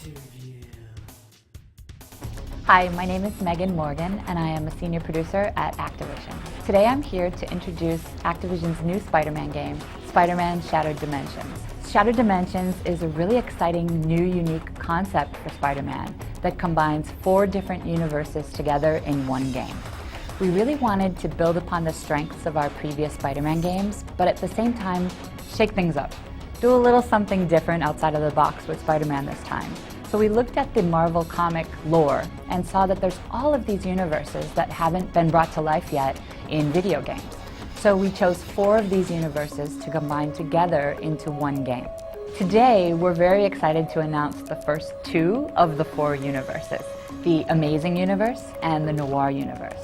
Interview. Hi, my name is Megan Morgan, and I am a senior producer at Activision. Today I'm here to introduce Activision's new Spider-Man game, Spiderman Shattered Dimensions. Shattered Dimensions is a really exciting, new, unique concept for Spider-Man that combines 4 different universes together in one game. We really wanted to build upon the strengths of our previous Spider-Man games, but at the same time, shake things up. Do a little something different outside of the box with Spider-Man this time. So we looked at the Marvel comic lore and saw that there's all of these universes that haven't been brought to life yet in video games. So we chose 4 of these universes to combine together into one game. Today, we're very excited to announce the first 2 of the 4 universes, the Amazing Universe and the Noir Universe.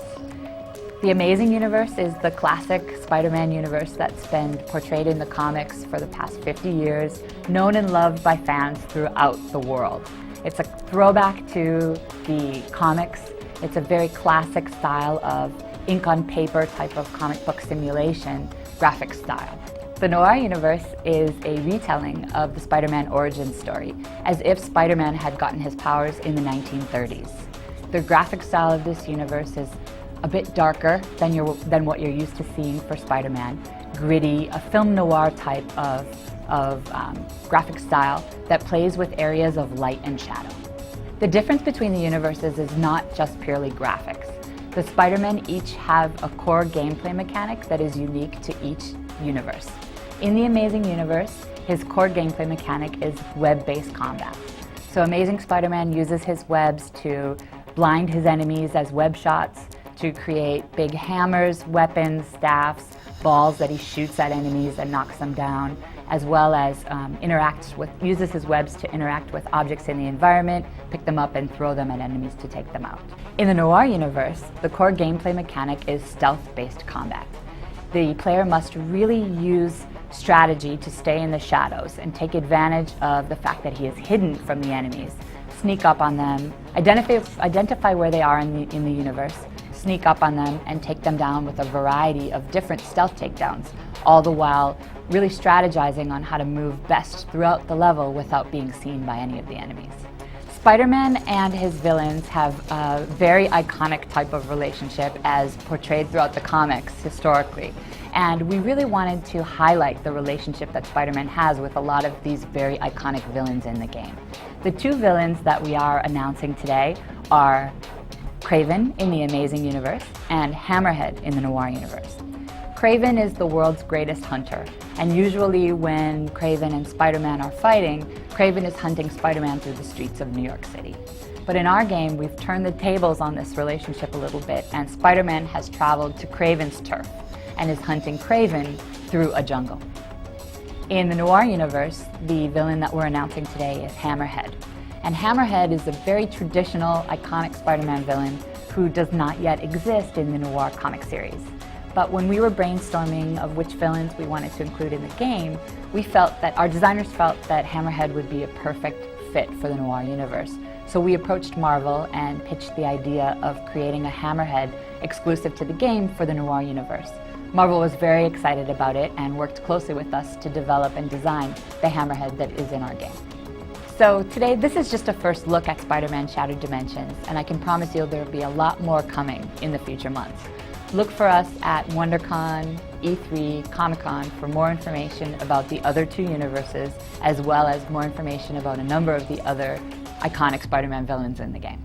The Amazing Universe is the classic Spider-Man universe that's been portrayed in the comics for the past 50 years, known and loved by fans throughout the world. It's a throwback to the comics. It's a very classic style of ink on paper type of comic book simulation graphic style. The Noir Universe is a retelling of the Spider-Man origin story, as if Spider-Man had gotten his powers in the 1930s. The graphic style of this universe is a bit darker than what you're used to seeing for Spider-Man, gritty, a film noir type of graphic style that plays with areas of light and shadow. The difference between the universes is not just purely graphics. The Spider-Men each have a core gameplay mechanic that is unique to each universe. In the Amazing Universe, his core gameplay mechanic is web-based combat. So Amazing Spider-Man uses his webs to blind his enemies as web shots, to create big hammers, weapons, staffs, balls that he shoots at enemies and knocks them down, as well as uses his webs to interact with objects in the environment, pick them up and throw them at enemies to take them out. In the Noir universe, the core gameplay mechanic is stealth-based combat. The player must really use strategy to stay in the shadows and take advantage of the fact that he is hidden from the enemies, sneak up on them, identify where they are in the universe, sneak up on them and take them down with a variety of different stealth takedowns, all the while really strategizing on how to move best throughout the level without being seen by any of the enemies. Spider-Man and his villains have a very iconic type of relationship as portrayed throughout the comics historically, and we really wanted to highlight the relationship that Spider-Man has with a lot of these very iconic villains in the game. The 2 villains that we are announcing today are Kraven in the Amazing Universe and Hammerhead in the Noir Universe. Kraven is the world's greatest hunter, and usually when Kraven and Spider-Man are fighting, Kraven is hunting Spider-Man through the streets of New York City. But in our game, we've turned the tables on this relationship a little bit, and Spider-Man has traveled to Kraven's turf and is hunting Kraven through a jungle. In the Noir Universe, the villain that we're announcing today is Hammerhead. And Hammerhead is a very traditional, iconic Spider-Man villain who does not yet exist in the Noir comic series. But when we were brainstorming of which villains we wanted to include in the game, our designers felt that Hammerhead would be a perfect fit for the Noir universe. So we approached Marvel and pitched the idea of creating a Hammerhead exclusive to the game for the Noir universe. Marvel was very excited about it and worked closely with us to develop and design the Hammerhead that is in our game. So today, this is just a first look at Spider-Man Shattered Dimensions, and I can promise you there will be a lot more coming in the future months. Look for us at WonderCon, E3, Comic-Con for more information about the other 2 universes, as well as more information about a number of the other iconic Spider-Man villains in the game.